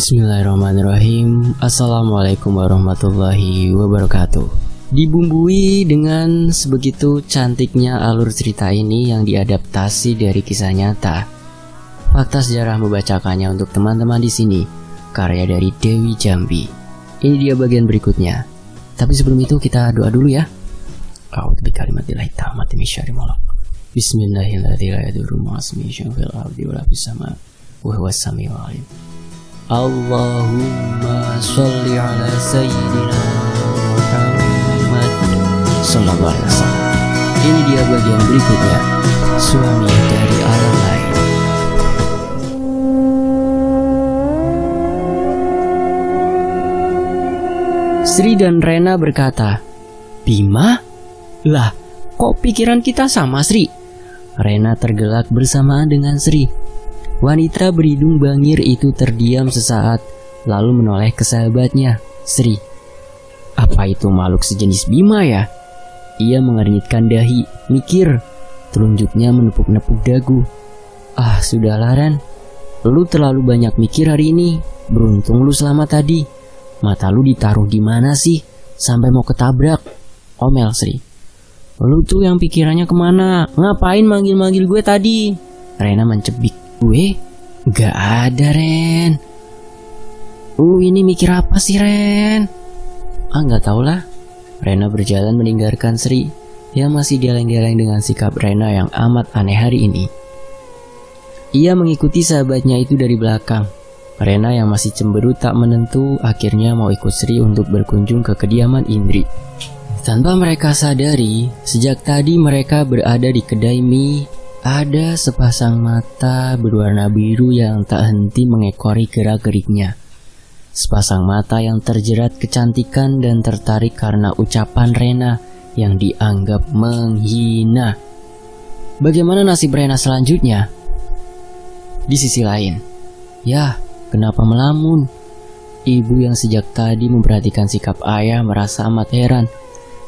Bismillahirrahmanirrahim. Assalamualaikum warahmatullahi wabarakatuh. Dibumbui dengan sebegitu cantiknya alur cerita ini yang diadaptasi dari kisah nyata. Fakta sejarah membacakannya untuk teman-teman di sini, karya dari Dewi Jambi. Ini dia bagian berikutnya. Tapi sebelum itu kita doa dulu ya. A'udzu bikalimatillahi tammati min syarri ma khalaq. Bismillahirrahmanirrahim. Wa huwas samiul alim. Allahumma sholli ala sayyidina Muhammad sallallahu alaihi wasallam. Ini dia bagian berikutnya, suami dari alam lain. Sri dan Rena berkata, "Bima? Lah, kok pikiran kita sama, Sri?" Rena tergelak bersamaan dengan Sri. Wanita berhidung bangir itu terdiam sesaat, lalu menoleh ke sahabatnya, Sri. Apa itu makhluk sejenis Bima ya? Ia mengernyitkan dahi, mikir. Telunjuknya menepuk-nepuk dagu. Ah, sudahlah Ren. Lu terlalu banyak mikir hari ini. Beruntung lu selamat tadi. Mata lu ditaruh di mana sih? Sampai mau ketabrak. Omel Sri. Lu tuh yang pikirannya kemana? Ngapain manggil-manggil gue tadi? Rena mencebik. Gue? Gak ada Ren. Lu ini mikir apa sih Ren? Gak tau lah. Rena berjalan meninggalkan Sri yang masih geleng-geleng dengan sikap Rena yang amat aneh hari ini. Ia mengikuti sahabatnya itu dari belakang. Rena yang masih cemberut tak menentu akhirnya mau ikut Sri untuk berkunjung ke kediaman Indri. Tanpa mereka sadari, sejak tadi mereka berada di kedai mie. Ada sepasang mata berwarna biru yang tak henti mengekori gerak-geriknya. Sepasang mata yang terjerat kecantikan dan tertarik karena ucapan Rena yang dianggap menghina. Bagaimana nasib Rena selanjutnya? Di sisi lain, ya, kenapa melamun? Ibu yang sejak tadi memperhatikan sikap ayah merasa amat heran.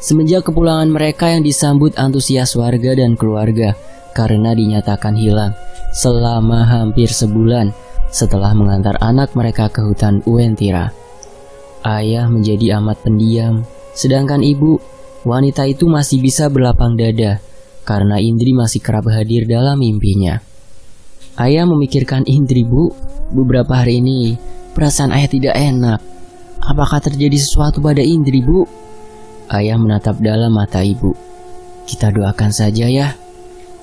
Semenjak kepulangan mereka yang disambut antusias warga dan keluarga, karena dinyatakan hilang selama hampir sebulan setelah mengantar anak mereka ke hutan Uwentira. Ayah menjadi amat pendiam, sedangkan ibu, wanita itu masih bisa berlapang dada karena Indri masih kerap hadir dalam mimpinya. Ayah memikirkan Indri, Bu. Beberapa hari ini perasaan ayah tidak enak. Apakah terjadi sesuatu pada Indri, Bu? Ayah menatap dalam mata ibu. Kita doakan saja ya.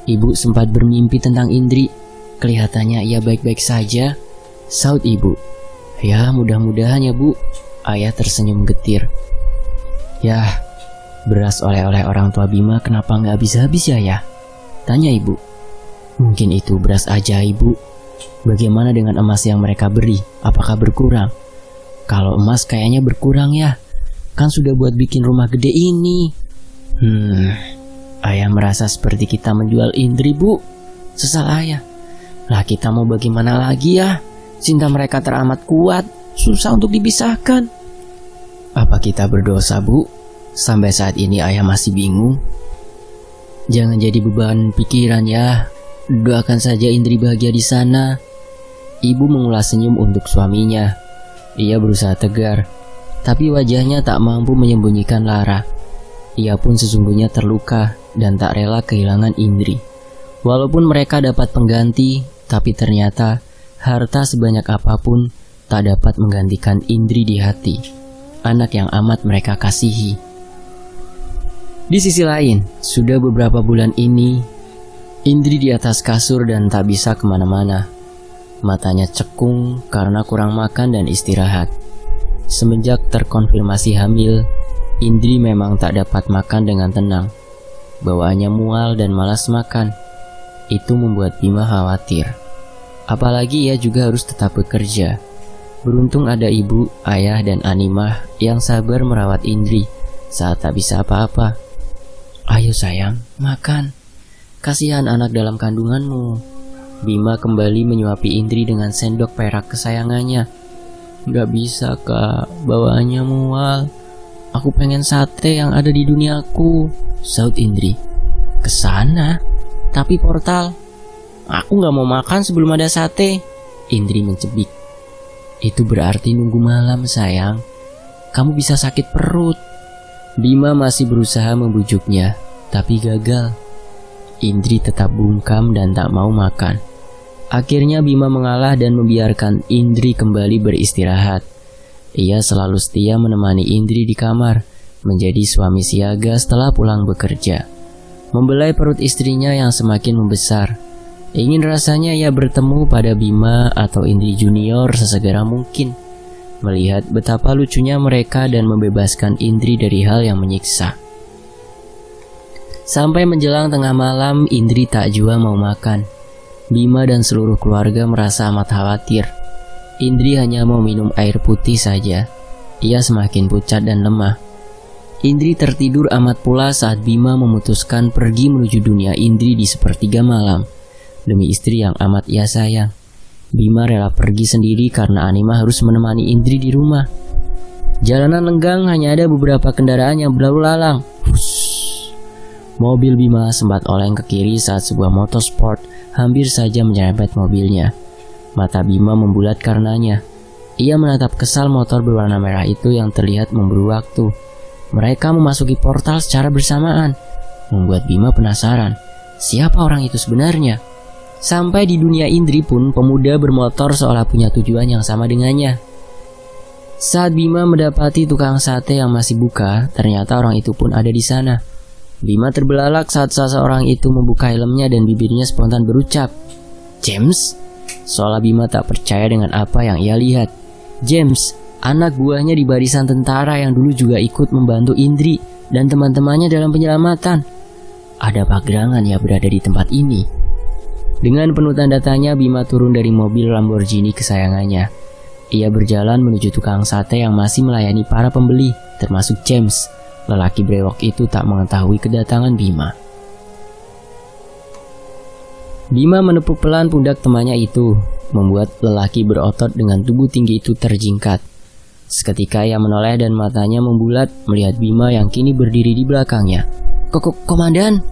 Ibu sempat bermimpi tentang Indri. Kelihatannya ia baik-baik saja, saut ibu. Ya, mudah-mudahan ya Bu. Ayah tersenyum getir. Yah, beras oleh-oleh orang tua Bima kenapa nggak habis-habis ya? Tanya ibu. Mungkin itu beras ajaib, Bu. Bagaimana dengan emas yang mereka beri? Apakah berkurang? Kalau emas kayaknya berkurang ya. Kan sudah buat bikin rumah gede ini. Ayah merasa seperti kita menjual Indri, Bu. Sesal ayah. Lah kita mau bagaimana lagi ya? Cinta mereka teramat kuat, susah untuk dipisahkan. Apa kita berdosa, Bu? Sampai saat ini ayah masih bingung. Jangan jadi beban pikiran ya. Doakan saja Indri bahagia di sana. Ibu mengulas senyum untuk suaminya. Ia berusaha tegar, tapi wajahnya tak mampu menyembunyikan lara. Ia pun sesungguhnya terluka dan tak rela kehilangan Indri. Walaupun mereka dapat pengganti, tapi ternyata harta sebanyak apapun tak dapat menggantikan Indri di hati, anak yang amat mereka kasihi. Di sisi lain, sudah beberapa bulan ini, Indri di atas kasur dan tak bisa kemana-mana. Matanya cekung karena kurang makan dan istirahat. Semenjak terkonfirmasi hamil, Indri memang tak dapat makan dengan tenang. Bawaannya mual dan malas makan. Itu membuat Bima khawatir. Apalagi ia juga harus tetap bekerja. Beruntung ada ibu, ayah, dan Animah yang sabar merawat Indri saat tak bisa apa-apa. Ayo sayang, makan. Kasihan anak dalam kandunganmu. Bima kembali menyuapi Indri dengan sendok perak kesayangannya. Gak bisa kak, bawaannya mual. Aku pengen sate yang ada di duniaku, saut Indri. Kesana, tapi portal. Aku gak mau makan sebelum ada sate. Indri mencebik. Itu berarti nunggu malam sayang. Kamu bisa sakit perut. Bima masih berusaha membujuknya, tapi gagal. Indri tetap bungkam dan tak mau makan. Akhirnya Bima mengalah dan membiarkan Indri kembali beristirahat. Ia selalu setia menemani Indri di kamar, menjadi suami siaga setelah pulang bekerja. Membelai perut istrinya yang semakin membesar. Ingin rasanya ia bertemu pada Bima atau Indri Junior sesegera mungkin, melihat betapa lucunya mereka dan membebaskan Indri dari hal yang menyiksa. Sampai menjelang tengah malam, Indri tak jua mau makan. Bima dan seluruh keluarga merasa amat khawatir. Indri hanya mau minum air putih saja. Ia semakin pucat dan lemah. Indri tertidur amat pula saat Bima memutuskan pergi menuju dunia Indri di sepertiga malam. Demi istri yang amat ia sayang, Bima rela pergi sendiri karena Anima harus menemani Indri di rumah. Jalanan lenggang, hanya ada beberapa kendaraan yang berlalu lalang. Mobil Bima sempat oleng ke kiri saat sebuah motorsport hampir saja menyerempet mobilnya. Mata Bima membulat karenanya. Ia menatap kesal motor berwarna merah itu yang terlihat memburu waktu. Mereka memasuki portal secara bersamaan, membuat Bima penasaran, siapa orang itu sebenarnya? Sampai di dunia Indri pun pemuda bermotor seolah punya tujuan yang sama dengannya. Saat Bima mendapati tukang sate yang masih buka, ternyata orang itu pun ada di sana. Bima terbelalak saat seseorang itu membuka helmnya dan bibirnya spontan berucap, "James?" Seolah Bima tak percaya dengan apa yang ia lihat. James, anak buahnya di barisan tentara yang dulu juga ikut membantu Indri dan teman-temannya dalam penyelamatan. Ada apa gerangan ia berada di tempat ini? Dengan penuh tanda tanya, Bima turun dari mobil Lamborghini kesayangannya. Ia berjalan menuju tukang sate yang masih melayani para pembeli, termasuk James. Lelaki brewok itu tak mengetahui kedatangan Bima. Bima menepuk pelan pundak temannya itu, membuat lelaki berotot dengan tubuh tinggi itu terjingkat. Seketika ia menoleh dan matanya membulat melihat Bima yang kini berdiri di belakangnya. Komandan?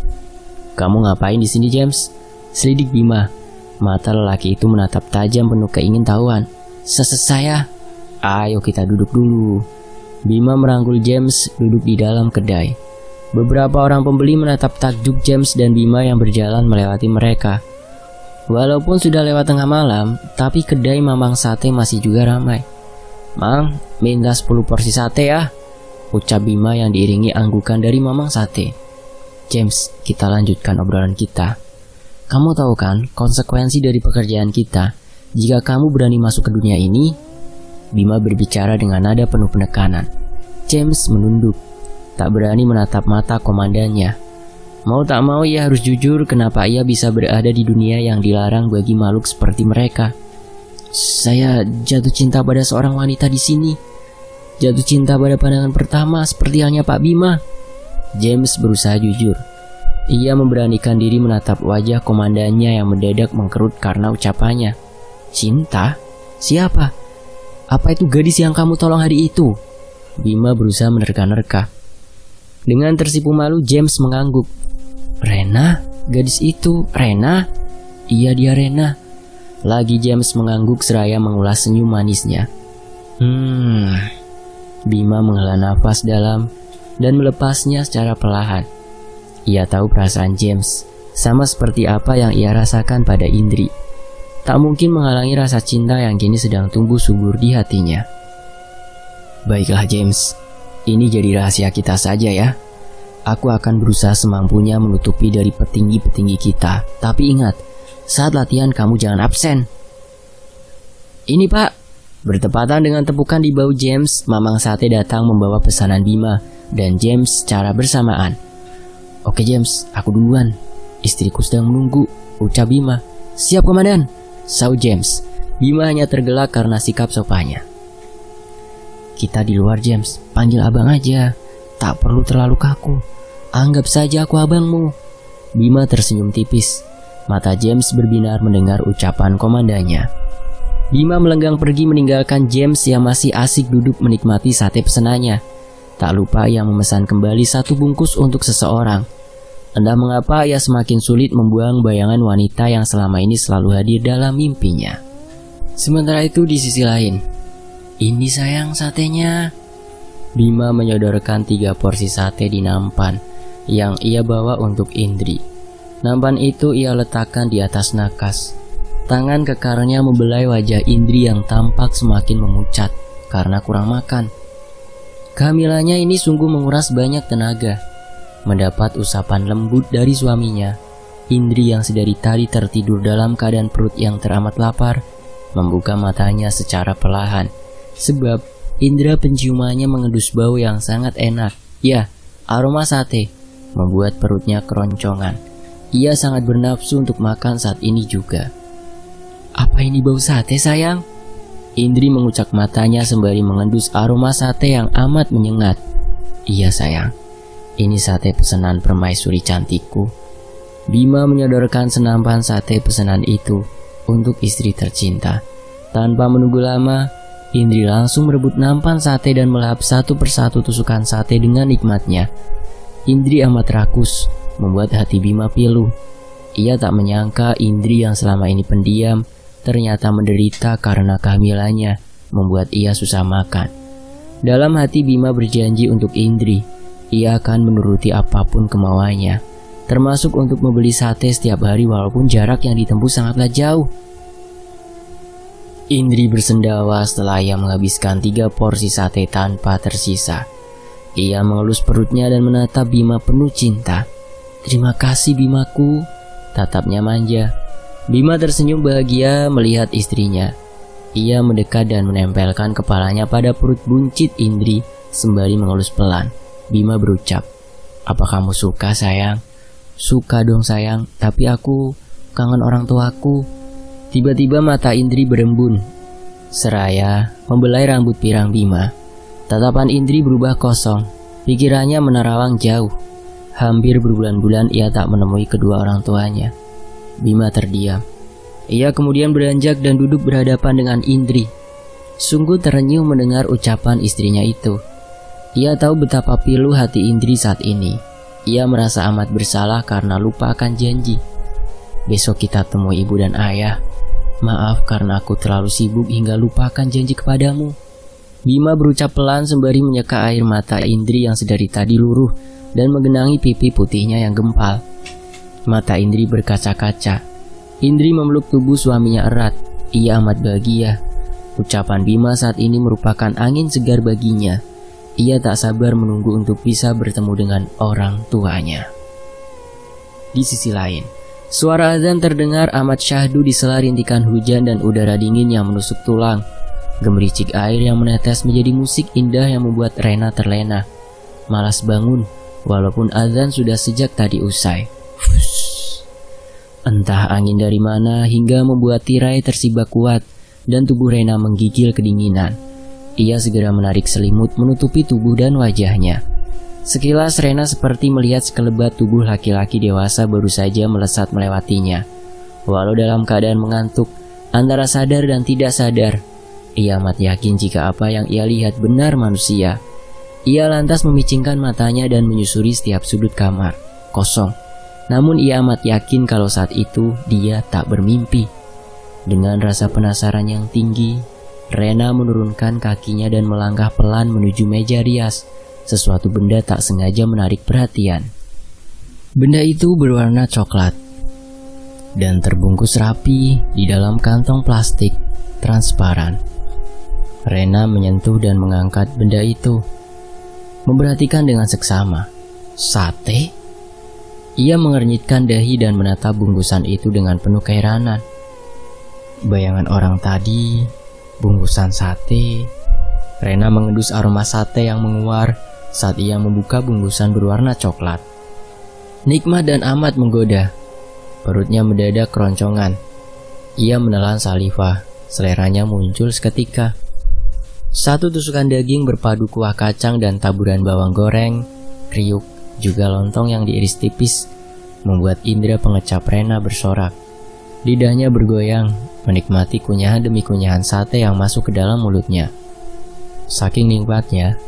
Kamu ngapain di sini, James? Selidik Bima. Mata lelaki itu menatap tajam penuh keingintahuan. Saya. Ayo kita duduk dulu. Bima merangkul James duduk di dalam kedai. Beberapa orang pembeli menatap takjub James dan Bima yang berjalan melewati mereka. Walaupun sudah lewat tengah malam, tapi kedai Mamang Sate masih juga ramai. "Mang, minta 10 porsi sate ya," ucap Bima yang diiringi anggukan dari Mamang Sate. "James, kita lanjutkan obrolan kita. Kamu tahu kan konsekuensi dari pekerjaan kita jika kamu berani masuk ke dunia ini?" Bima berbicara dengan nada penuh penekanan. James menunduk, tak berani menatap mata komandannya. Mau tak mau ia harus jujur kenapa ia bisa berada di dunia yang dilarang bagi makhluk seperti mereka. "Saya jatuh cinta pada seorang wanita di sini. Jatuh cinta pada pandangan pertama seperti halnya Pak Bima." James berusaha jujur. Ia memberanikan diri menatap wajah komandannya yang mendadak mengkerut karena ucapannya. "Cinta? Siapa? Apa itu gadis yang kamu tolong hari itu?" Bima berusaha menerka-nerka. Dengan tersipu malu, James mengangguk. "Rena? Gadis itu? Rena?" "Iya, dia Rena." Lagi James mengangguk seraya mengulas senyum manisnya. Bima menghela nafas dalam dan melepasnya secara perlahan. Ia tahu perasaan James, sama seperti apa yang ia rasakan pada Indri. Tak mungkin menghalangi rasa cinta yang kini sedang tumbuh subur di hatinya. "Baiklah James, ini jadi rahasia kita saja ya. Aku akan berusaha semampunya menutupi dari petinggi-petinggi kita. Tapi ingat, saat latihan kamu jangan absen." "Ini Pak." Bertepatan dengan tepukan di bahu James, Mamang Sate datang membawa pesanan Bima dan James secara bersamaan. "Oke James, aku duluan. Istriku sedang menunggu," ucap Bima. "Siap komandan," saut James. Bima hanya tergelak karena sikap sopannya. "Kita di luar James, panggil abang aja. Tak perlu terlalu kaku. Anggap saja aku abangmu." Bima tersenyum tipis. Mata James berbinar mendengar ucapan komandannya. Bima melenggang pergi meninggalkan James yang masih asik duduk menikmati sate pesanannya. Tak lupa ia memesan kembali 1 bungkus untuk seseorang. Entah mengapa ia semakin sulit membuang bayangan wanita yang selama ini selalu hadir dalam mimpinya. Sementara itu di sisi lain, Ini sayang satenya. Bima menyodorkan 3 porsi sate di nampan yang ia bawa untuk Indri. Nampan itu ia letakkan di atas nakas. Tangan kekarnya membelai wajah Indri yang tampak semakin memucat karena kurang makan. Kehamilannya ini sungguh menguras banyak tenaga. Mendapat usapan lembut dari suaminya, Indri yang sedari tadi tertidur dalam keadaan perut yang teramat lapar, membuka matanya secara perlahan. Sebab indera penciumannya mengendus bau yang sangat enak. Ya, aroma sate membuat perutnya keroncongan. Ia sangat bernafsu untuk makan saat ini juga. Apa ini bau sate sayang? Indri mengucak matanya sembari mengendus aroma sate yang amat menyengat. Iya sayang, ini sate pesanan permaisuri cantikku. Bima menyodorkan senampan sate pesanan itu untuk istri tercinta. Tanpa menunggu lama, Indri langsung merebut nampan sate dan melahap satu persatu tusukan sate dengan nikmatnya. Indri amat rakus, membuat hati Bima pilu. Ia tak menyangka Indri yang selama ini pendiam ternyata menderita karena kehamilannya, membuat ia susah makan. Dalam hati Bima berjanji untuk Indri, ia akan menuruti apapun kemauannya, termasuk untuk membeli sate setiap hari walaupun jarak yang ditempuh sangatlah jauh. Indri bersendawa setelah ia menghabiskan 3 porsi sate tanpa tersisa. Ia mengelus perutnya dan menatap Bima penuh cinta. Terima kasih Bimaku, tatapnya manja. Bima tersenyum bahagia melihat istrinya. Ia mendekat dan menempelkan kepalanya pada perut buncit Indri sembari mengelus pelan. Bima berucap, "Apa kamu suka sayang?" "Suka dong sayang, tapi aku kangen orang tuaku." Tiba-tiba mata Indri berembun, seraya membelai rambut pirang Bima. Tatapan Indri berubah kosong, pikirannya menerawang jauh. Hampir berbulan-bulan ia tak menemui kedua orang tuanya. Bima terdiam. Ia kemudian beranjak dan duduk berhadapan dengan Indri. Sungguh terenyuh mendengar ucapan istrinya itu. Ia tahu betapa pilu hati Indri saat ini. Ia merasa amat bersalah karena lupa akan janji. "Besok kita temui ibu dan ayah. Maaf karena aku terlalu sibuk hingga lupakan janji kepadamu." Bima berucap pelan sembari menyeka air mata Indri yang sedari tadi luruh dan menggenangi pipi putihnya yang gempal. Mata Indri berkaca-kaca. Indri memeluk tubuh suaminya erat. Ia amat bahagia. Ucapan Bima saat ini merupakan angin segar baginya. Ia tak sabar menunggu untuk bisa bertemu dengan orang tuanya. Di sisi lain, suara azan terdengar amat syahdu di sela rintikan hujan dan udara dingin yang menusuk tulang. Gemericik air yang menetes menjadi musik indah yang membuat Rena terlena. Malas bangun, walaupun azan sudah sejak tadi usai. Entah angin dari mana hingga membuat tirai tersibak kuat dan tubuh Rena menggigil kedinginan. Ia segera menarik selimut menutupi tubuh dan wajahnya. Sekilas Rena seperti melihat sekelebat tubuh laki-laki dewasa baru saja melesat melewatinya. Walau dalam keadaan mengantuk, antara sadar dan tidak sadar, ia amat yakin jika apa yang ia lihat benar manusia. Ia lantas memicingkan matanya dan menyusuri setiap sudut kamar. Kosong. Namun ia amat yakin kalau saat itu dia tak bermimpi. Dengan rasa penasaran yang tinggi, Rena menurunkan kakinya dan melangkah pelan menuju meja rias. Sesuatu benda tak sengaja menarik perhatian. Benda itu berwarna coklat dan terbungkus rapi di dalam kantong plastik transparan. Rena menyentuh dan mengangkat benda itu, memperhatikan dengan seksama. Sate? Ia mengernyitkan dahi dan menatap bungkusan itu dengan penuh keheranan. Bayangan orang tadi, bungkusan sate. Rena mengendus aroma sate yang menguar saat ia membuka bungkusan berwarna coklat. Nikmat dan amat menggoda. Perutnya mendadak keroncongan. Ia menelan saliva. Seleranya muncul seketika. Satu tusukan daging berpadu kuah kacang dan taburan bawang goreng, kriuk, juga lontong yang diiris tipis, membuat indera pengecap Rena bersorak. Lidahnya bergoyang, menikmati kunyahan demi kunyahan sate yang masuk ke dalam mulutnya. Saking nikmatnya,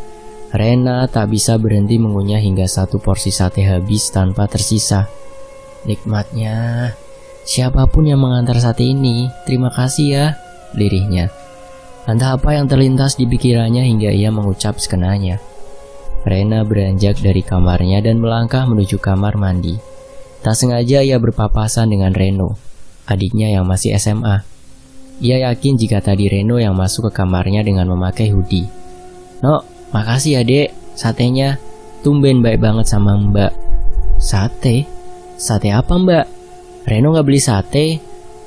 Rena tak bisa berhenti mengunyah hingga satu porsi sate habis tanpa tersisa. Nikmatnya, siapapun yang mengantar sate ini, terima kasih ya, lirihnya. Entah apa yang terlintas di pikirannya hingga ia mengucap sekenanya. Rena beranjak dari kamarnya dan melangkah menuju kamar mandi. Tak sengaja ia berpapasan dengan Reno, adiknya yang masih SMA. Ia yakin jika tadi Reno yang masuk ke kamarnya dengan memakai hoodie. "Nok, makasih ya dek, satenya. Tumben baik banget sama mbak." "Sate? Sate apa mbak?" "Reno gak beli sate,"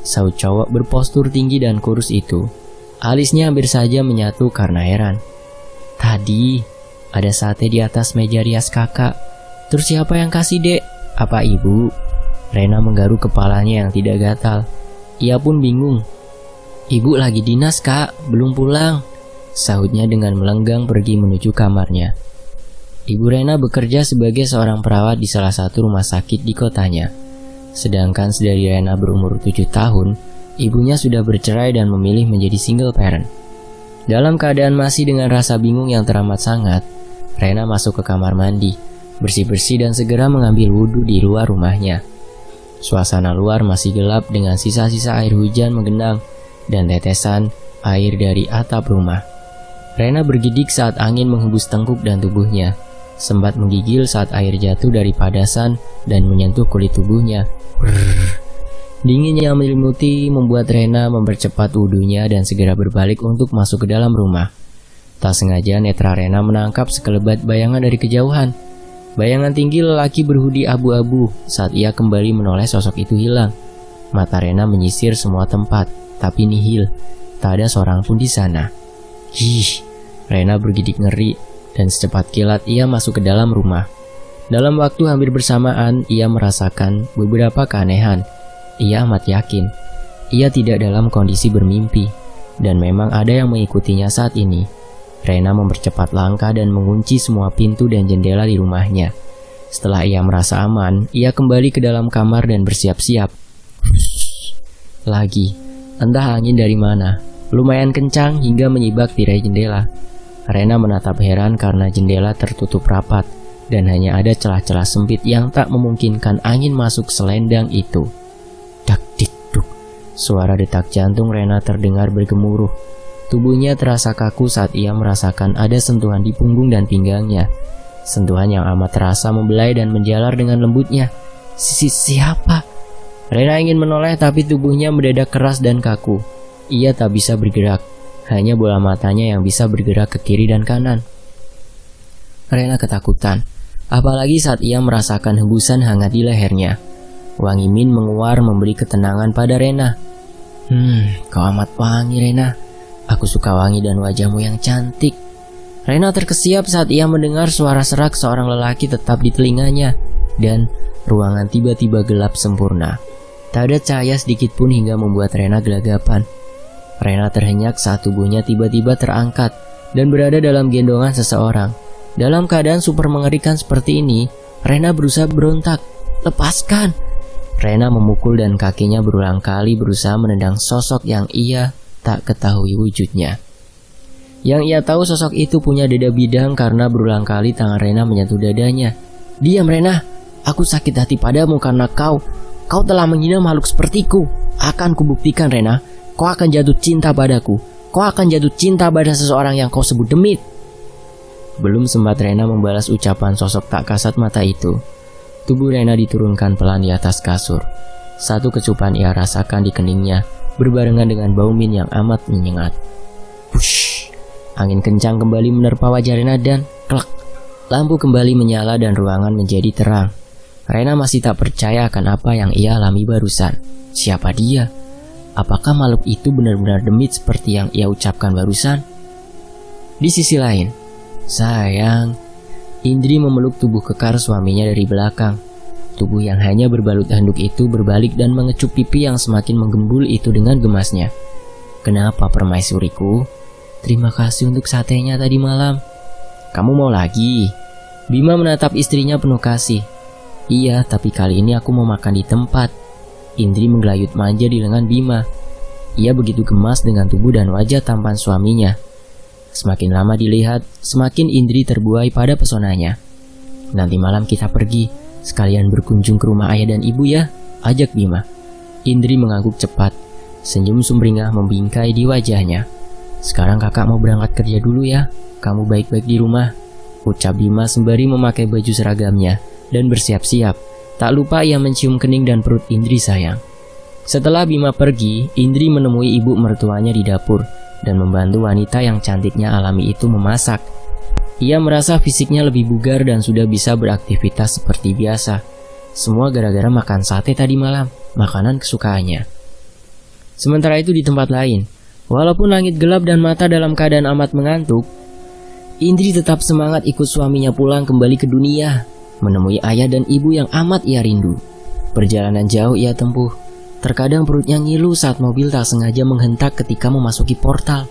sahut cowok berpostur tinggi dan kurus itu. Alisnya hampir saja menyatu karena heran. "Tadi ada sate di atas meja rias kakak. Terus siapa yang kasih dek? Apa ibu?" Rena menggaruk kepalanya yang tidak gatal. Ia pun bingung. "Ibu lagi dinas kak, belum pulang," sahutnya dengan melenggang pergi menuju kamarnya. Ibu Rena bekerja sebagai seorang perawat di salah satu rumah sakit di kotanya. Sedangkan sedari Rena berumur 7 tahun, ibunya sudah bercerai dan memilih menjadi single parent. Dalam keadaan masih dengan rasa bingung yang teramat sangat, Rena masuk ke kamar mandi, bersih-bersih dan segera mengambil wudhu di luar rumahnya. Suasana luar masih gelap dengan sisa-sisa air hujan menggenang dan tetesan air dari atap rumah. Rena bergidik saat angin menghembus tengkuk dan tubuhnya, sempat menggigil saat air jatuh dari padasan dan menyentuh kulit tubuhnya. Dingin yang menyelimuti membuat Rena mempercepat wudhunya dan segera berbalik untuk masuk ke dalam rumah. Tak sengaja netra Rena menangkap sekelebat bayangan dari kejauhan. Bayangan tinggi lelaki berhudi abu-abu. Saat ia kembali menoleh, sosok itu hilang. Mata Rena menyisir semua tempat, tapi nihil. Tak ada seorang pun di sana. Rena bergidik ngeri dan secepat kilat ia masuk ke dalam rumah. Dalam waktu hampir bersamaan, ia merasakan beberapa keanehan. Ia amat yakin, ia tidak dalam kondisi bermimpi, dan memang ada yang mengikutinya saat ini. Rena mempercepat langkah dan mengunci semua pintu dan jendela di rumahnya. Setelah ia merasa aman, ia kembali ke dalam kamar dan bersiap-siap. Lagi, entah angin dari mana, lumayan kencang hingga menyibak tirai jendela. Rena menatap heran karena jendela tertutup rapat, dan hanya ada celah-celah sempit yang tak memungkinkan angin masuk selendang itu. Dak-dik-duk, suara detak jantung Rena terdengar bergemuruh. Tubuhnya terasa kaku saat ia merasakan ada sentuhan di punggung dan pinggangnya. Sentuhan yang amat terasa membelai dan menjalar dengan lembutnya. Siapa? Rena ingin menoleh tapi tubuhnya mendadak keras dan kaku. Ia tak bisa bergerak, hanya bola matanya yang bisa bergerak ke kiri dan kanan. Rena ketakutan, apalagi saat ia merasakan hembusan hangat di lehernya. Wangi min menguar memberi ketenangan pada Rena. Kau amat wangi Rena. Aku suka wangi dan wajahmu yang cantik. Rena terkesiap saat ia mendengar suara serak seorang lelaki tetap di telinganya. Dan ruangan tiba-tiba gelap sempurna. Tak ada cahaya sedikit pun hingga membuat Rena gelagapan. Rena terhenyak saat tubuhnya tiba-tiba terangkat dan berada dalam gendongan seseorang. Dalam keadaan super mengerikan seperti ini, Rena berusaha berontak. "Lepaskan!" Rena memukul dan kakinya berulang kali berusaha menendang sosok yang ia tak ketahui wujudnya. Yang ia tahu sosok itu punya dada bidang karena berulang kali tangan Rena menyentuh dadanya. "Diam Rena, aku sakit hati padamu karena kau telah menghina makhluk sepertiku. Akan kubuktikan Rena, kau akan jatuh cinta padaku. Kau akan jatuh cinta pada seseorang yang kau sebut demit." Belum sempat Rena membalas ucapan sosok tak kasat mata itu, tubuh Rena diturunkan pelan di atas kasur. Satu kecupan ia rasakan di keningnya, berbarengan dengan bau min yang amat menyengat. Push! Angin kencang kembali menerpa wajah Rena dan klak! Lampu kembali menyala dan ruangan menjadi terang. Rena masih tak percaya akan apa yang ia alami barusan. Siapa dia? Apakah makhluk itu benar-benar demit seperti yang ia ucapkan barusan? Di sisi lain, sayang, Indri memeluk tubuh kekar suaminya dari belakang. Tubuh yang hanya berbalut handuk itu berbalik dan mengecup pipi yang semakin menggembul itu dengan gemasnya. "Kenapa permaisuriku? Terima kasih untuk satenya tadi malam." "Kamu mau lagi?" Bima menatap istrinya penuh kasih. "Iya, tapi kali ini aku mau makan di tempat." Indri menggelayut manja di lengan Bima. Ia begitu gemas dengan tubuh dan wajah tampan suaminya. Semakin lama dilihat, semakin Indri terbuai pada pesonanya. "Nanti malam kita pergi, sekalian berkunjung ke rumah ayah dan ibu ya," ajak Bima. Indri mengangguk cepat, senyum sumringah membingkai di wajahnya. Sekarang kakak mau berangkat kerja dulu ya. Kamu baik-baik di rumah, ucap Bima sembari memakai baju seragamnya dan bersiap-siap. Tak lupa ia mencium kening dan perut Indri sayang. Setelah Bima pergi, Indri menemui ibu mertuanya di dapur dan membantu wanita yang cantiknya alami itu memasak. Ia merasa fisiknya lebih bugar dan sudah bisa beraktivitas seperti biasa. Semua gara-gara makan sate tadi malam, makanan kesukaannya. Sementara itu di tempat lain, walaupun langit gelap dan mata dalam keadaan amat mengantuk, Indri tetap semangat ikut suaminya pulang kembali ke dunia, menemui ayah dan ibu yang amat ia rindu. Perjalanan jauh ia tempuh. Terkadang perutnya ngilu saat mobil tak sengaja menghentak ketika memasuki portal.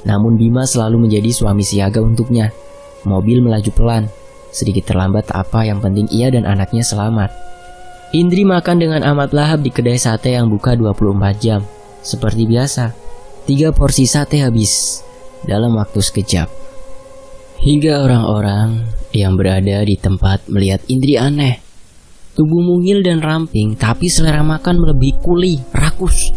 Namun Bima selalu menjadi suami siaga untuknya. Mobil melaju pelan, sedikit terlambat tak apa, yang penting ia dan anaknya selamat. Indri makan dengan amat lahap di kedai sate yang buka 24 jam. Seperti biasa, 3 porsi sate habis dalam waktu sekejap. Hingga orang-orang yang berada di tempat melihat Indri aneh. Tubuh mungil dan ramping, tapi selera makan melebihi kuli, rakus.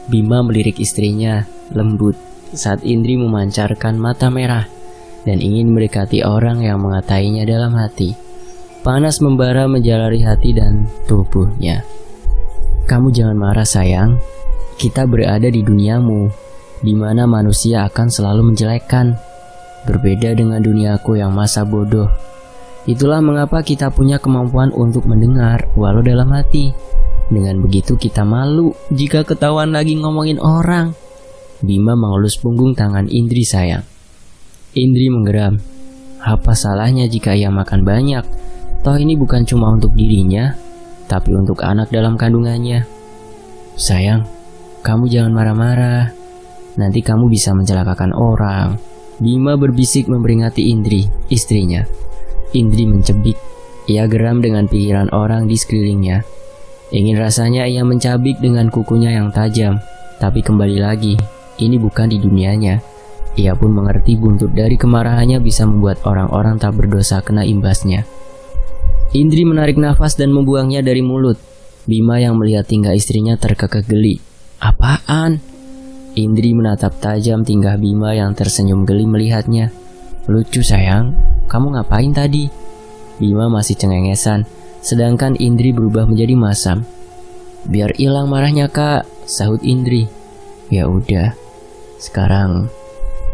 Bima melirik istrinya lembut saat Indri memancarkan mata merah dan ingin mendekati orang yang mengatainya dalam hati. Panas membara menjalari hati dan tubuhnya. Kamu jangan marah sayang. Kita berada di duniamu, di mana manusia akan selalu menjelekkan. Berbeda dengan duniaku yang masa bodoh. Itulah mengapa kita punya kemampuan untuk mendengar walau dalam hati. Dengan begitu kita malu jika ketahuan lagi ngomongin orang. Bima mengelus punggung tangan Indri sayang. Indri menggeram. Apa salahnya jika ia makan banyak? Toh ini bukan cuma untuk dirinya, tapi untuk anak dalam kandungannya. Sayang, kamu jangan marah-marah. Nanti kamu bisa mencelakakan orang. Bima berbisik memperingati Indri, istrinya. Indri mencebik. Ia geram dengan pikiran orang di sekelilingnya. Ingin rasanya ia mencabik dengan kukunya yang tajam. Tapi kembali lagi, ini bukan di dunianya. Ia pun mengerti buntut dari kemarahannya bisa membuat orang-orang tak berdosa kena imbasnya. Indri menarik nafas dan membuangnya dari mulut. Bima yang melihat tingkah istrinya terkekeh geli. Apaan? Indri menatap tajam tingkah Bima yang tersenyum geli melihatnya. Lucu sayang, kamu ngapain tadi? Bima masih cengengesan, sedangkan Indri berubah menjadi masam. Biar hilang marahnya kak, sahut Indri. Ya udah, sekarang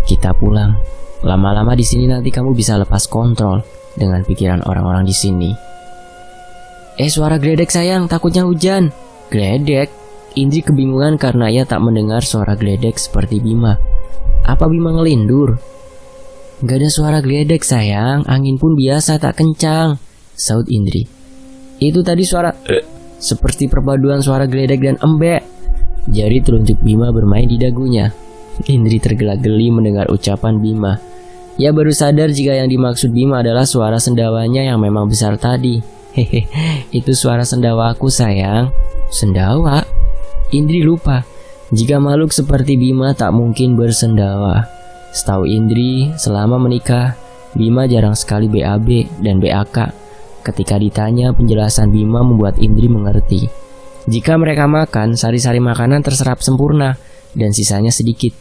kita pulang. Lama-lama di sini nanti kamu bisa lepas kontrol dengan pikiran orang-orang di sini. Suara geledek sayang, takutnya hujan. Geledek? Indri kebingungan karena ia tak mendengar suara geledek seperti Bima. Apa Bima ngelindur? Gak ada suara geledek sayang, angin pun biasa tak kencang, sahut Indri. Itu tadi suara seperti perpaduan suara geledek dan embek. Jari telunjuk Bima bermain di dagunya. Indri tergelak geli mendengar ucapan Bima. Ia baru sadar jika yang dimaksud Bima adalah suara sendawanya yang memang besar tadi. Hehe, itu suara sendawaku sayang. Sendawa? Indri lupa jika makhluk seperti Bima tak mungkin bersendawa. Setahu Indri, selama menikah, Bima jarang sekali BAB dan BAK. Ketika ditanya, penjelasan Bima membuat Indri mengerti. Jika mereka makan, sari-sari makanan terserap sempurna dan sisanya sedikit.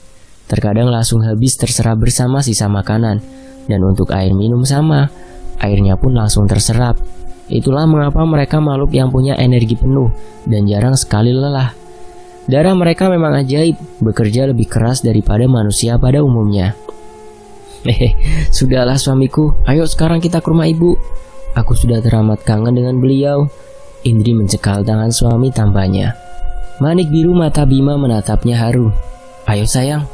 Terkadang langsung habis terserap bersama sisa makanan. Dan untuk air minum sama, airnya pun langsung terserap. Itulah mengapa mereka makhluk yang punya energi penuh dan jarang sekali lelah. Darah mereka memang ajaib, bekerja lebih keras daripada manusia pada umumnya. Sudahlah suamiku, ayo sekarang kita ke rumah ibu. Aku sudah teramat kangen dengan beliau. Indri mencekal tangan suami tampaknya. Manik biru mata Bima menatapnya haru. Ayo sayang.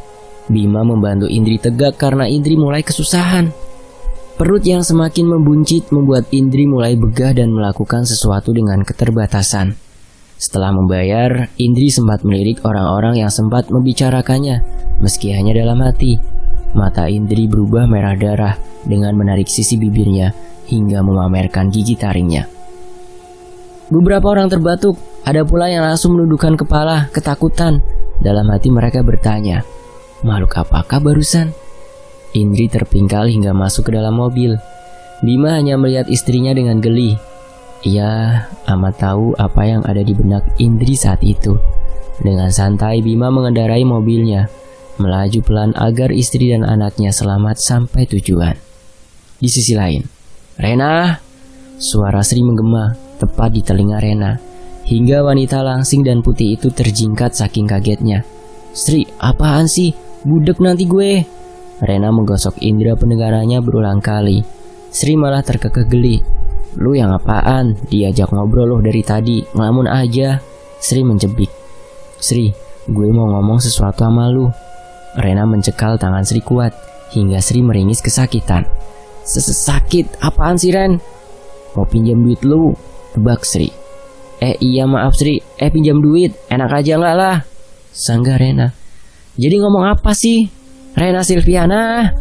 Bima membantu Indri tegak karena Indri mulai kesusahan. Perut yang semakin membuncit membuat Indri mulai begah dan melakukan sesuatu dengan keterbatasan. Setelah membayar, Indri sempat melirik orang-orang yang sempat membicarakannya, meski hanya dalam hati. Mata Indri berubah merah darah dengan menarik sisi bibirnya hingga memamerkan gigi taringnya. Beberapa orang terbatuk, ada pula yang langsung menundukkan kepala, ketakutan. Dalam hati mereka bertanya, makhluk apakah barusan? Indri terpingkal hingga masuk ke dalam mobil. Bima hanya melihat istrinya dengan geli. Ia amat tahu apa yang ada di benak Indri saat itu. Dengan santai Bima mengendarai mobilnya. melaju pelan agar istri dan anaknya selamat sampai tujuan. Di sisi lain, "Rena!" Suara Sri menggema tepat di telinga Rena, hingga wanita langsing dan putih itu terjingkat saking kagetnya. "Sri, apaan sih? Budek nanti gue!" Rena menggosok indera pendengarannya berulang kali. Sri malah terkekeh geli. "Lu yang apaan? Diajak ngobrol loh dari tadi, ngelamun aja." Sri menjebik. "Sri, gue mau ngomong sesuatu sama lu." Rena mencekal tangan Sri kuat, hingga Sri meringis kesakitan. "Sakit? Apaan sih, Ren?" "Mau pinjam duit lu," tebak Sri. Iya maaf Sri, pinjam duit, enak aja nggak lah?" sanggah Rena. "Jadi ngomong apa sih? Rena Silviana?"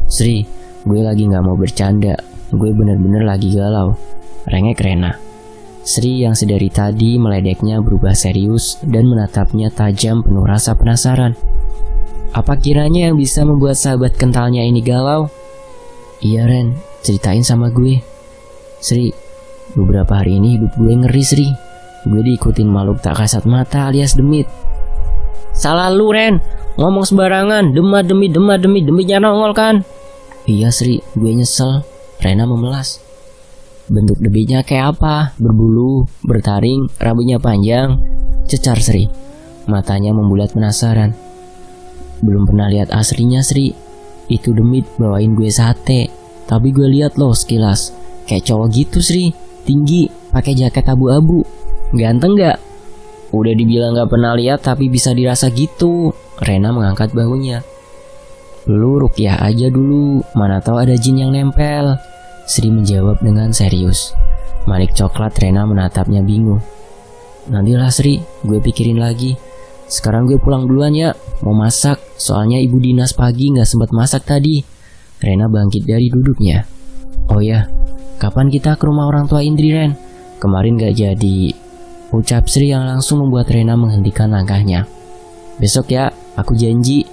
"Sri, gue lagi nggak mau bercanda, gue bener-bener lagi galau," rengek Rena. Sri yang sedari tadi meledeknya berubah serius dan menatapnya tajam penuh rasa penasaran. Apa kiranya yang bisa membuat sahabat kentalnya ini galau? "Iya Ren, ceritain sama gue." "Sri, beberapa hari ini hidup gue ngeri Sri. Gue diikutin makhluk tak kasat mata alias demit." "Salah lu Ren, ngomong sembarangan, demitnya nongol kan?" "Iya Sri, gue nyesel." Rena memelas. "Bentuk demitnya kayak apa? Berbulu, bertaring, rambutnya panjang?" cecar Sri. Matanya membulat penasaran. "Belum pernah lihat aslinya Sri. Itu demit bawain gue sate. Tapi gue lihat loh sekilas, kayak cowok gitu Sri. Tinggi, pakai jaket abu-abu. Ganteng gak?" "Udah dibilang gak pernah lihat tapi bisa dirasa gitu." Rena mengangkat bahunya. "Lu rukyah aja dulu, mana tahu ada jin yang nempel." Sri menjawab dengan serius. Manik coklat Rena menatapnya bingung. "Nantilah Sri, gue pikirin lagi. Sekarang gue pulang duluan ya, mau masak. Soalnya ibu dinas pagi gak sempat masak tadi." Rena bangkit dari duduknya. "Oh ya, kapan kita ke rumah orang tua Indri Ren? Kemarin gak jadi," ucap Sri yang langsung membuat Rena menghentikan langkahnya. "Besok ya, aku janji."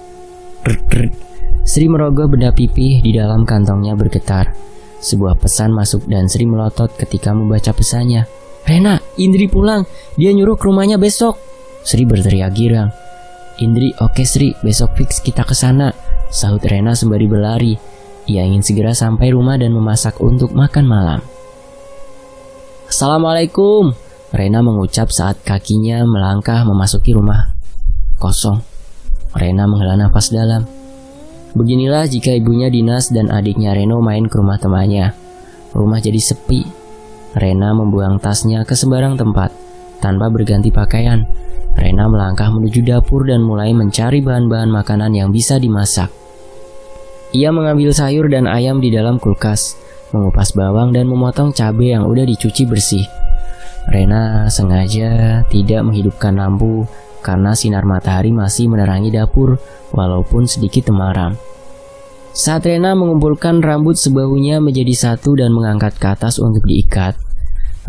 Sri merogoh benda pipih di dalam kantongnya bergetar. Sebuah pesan masuk dan Sri melotot ketika membaca pesannya. "Rena, Indri pulang. Dia nyuruh ke rumahnya besok." Sri berteriak girang. "Indri, oke Sri, besok fix kita ke sana," sahut Rena sembari berlari. Ia ingin segera sampai rumah dan memasak untuk makan malam. "Assalamualaikum," Rena mengucap saat kakinya melangkah memasuki rumah kosong. Rena menghela nafas dalam. Beginilah jika ibunya Dinas dan adiknya Reno main ke rumah temannya. Rumah jadi sepi. Rena membuang tasnya ke sembarang tempat tanpa berganti pakaian. Rena melangkah menuju dapur dan mulai mencari bahan-bahan makanan yang bisa dimasak. Ia mengambil sayur dan ayam di dalam kulkas, mengupas bawang dan memotong cabai yang udah dicuci bersih. Rena sengaja tidak menghidupkan lampu karena sinar matahari masih menerangi dapur walaupun sedikit temaram. Saat Rena mengumpulkan rambut sebahunya menjadi satu dan mengangkat ke atas untuk diikat,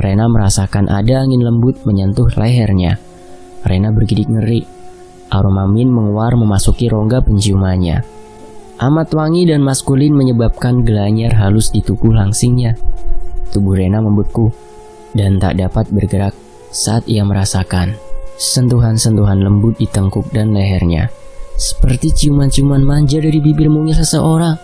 Rena merasakan ada angin lembut menyentuh lehernya. Rena bergidik ngeri. Aroma mint menguar memasuki rongga penciumannya. Amat wangi dan maskulin menyebabkan gelanyar halus di tubuh langsingnya. Tubuh Rena membeku dan tak dapat bergerak saat ia merasakan sentuhan-sentuhan lembut di tengkuk dan lehernya, seperti ciuman-ciuman manja dari bibir mungil seseorang.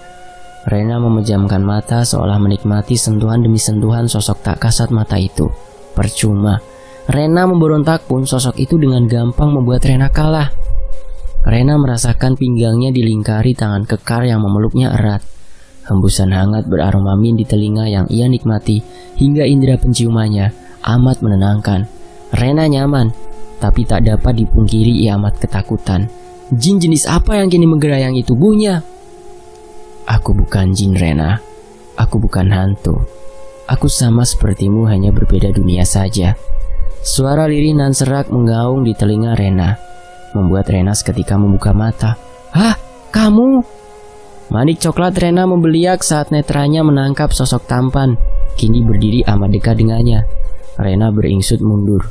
Rena memejamkan mata seolah menikmati sentuhan demi sentuhan sosok tak kasat mata itu. Percuma. Rena memberontak pun sosok itu dengan gampang membuat Rena kalah. Rena merasakan pinggangnya dilingkari tangan kekar yang memeluknya erat. Hembusan hangat beraroma mint di telinga yang ia nikmati hingga indera penciumannya amat menenangkan. Rena nyaman, tapi tak dapat dipungkiri ia amat ketakutan. Jin jenis apa yang kini menggerayangi tubuhnya? "Aku bukan jin Rena, aku bukan hantu. Aku sama sepertimu, hanya berbeda dunia saja." Suara lirih nan serak menggaung di telinga Rena, membuat Rena seketika membuka mata. "Hah, kamu?" Manik coklat Rena membeliak saat netranya menangkap sosok tampan, kini berdiri amat dekat dengannya. Rena beringsut mundur.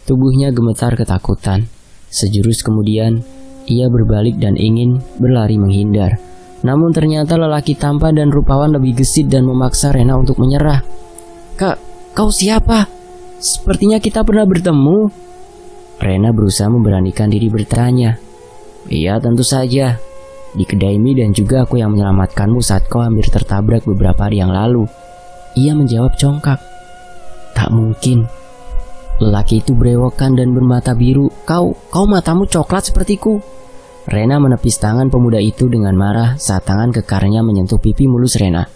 Tubuhnya gemetar ketakutan. Sejurus kemudian, ia berbalik dan ingin berlari menghindar. Namun ternyata lelaki tampan dan rupawan lebih gesit dan memaksa Rena untuk menyerah. Kau siapa? Sepertinya kita pernah bertemu." Rena berusaha memberanikan diri bertanya. Iya, tentu saja. Di kedai mie dan juga aku yang menyelamatkanmu saat kau hampir tertabrak beberapa hari yang lalu. Ia menjawab congkak. Tak mungkin. Lelaki itu berewokan dan bermata biru. Kau matamu coklat sepertiku. Rena menepis tangan pemuda itu dengan marah saat tangan kekarnya menyentuh pipi mulus Rena.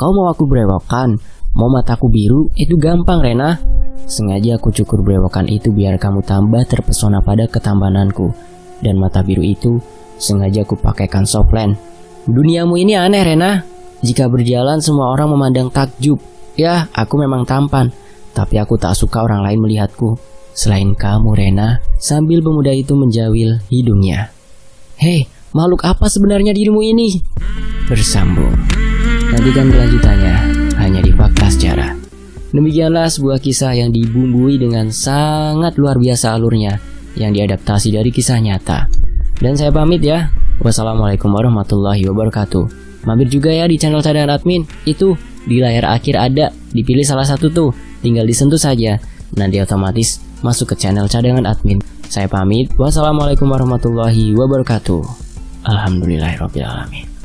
Kau mau aku berewokan? Mau mataku biru? Itu gampang, Rena. Sengaja aku cukur berewokan itu biar kamu tambah terpesona pada ketampananku. Dan mata biru itu sengaja aku pakaikan softland. Duniamu ini aneh, Rena. Jika berjalan semua orang memandang takjub. Ya, aku memang tampan, tapi aku tak suka orang lain melihatku. Selain kamu, Rena. Sambil pemuda itu menjawil hidungnya. Hei, makhluk apa sebenarnya dirimu ini? Bersambung. Nantikan kelanjutannya hanya di Fakta Sejarah. Demikianlah sebuah kisah yang dibumbui dengan sangat luar biasa alurnya, yang diadaptasi dari kisah nyata. Dan saya pamit ya. Wassalamualaikum warahmatullahi wabarakatuh. Mampir juga ya di channel Cadangan Admin. Itu di layar akhir ada, dipilih salah satu tuh, tinggal disentuh saja. Nanti otomatis masuk ke channel Cadangan Admin. Saya pamit. Wassalamualaikum warahmatullahi wabarakatuh. Alhamdulillahirrabbilalamin.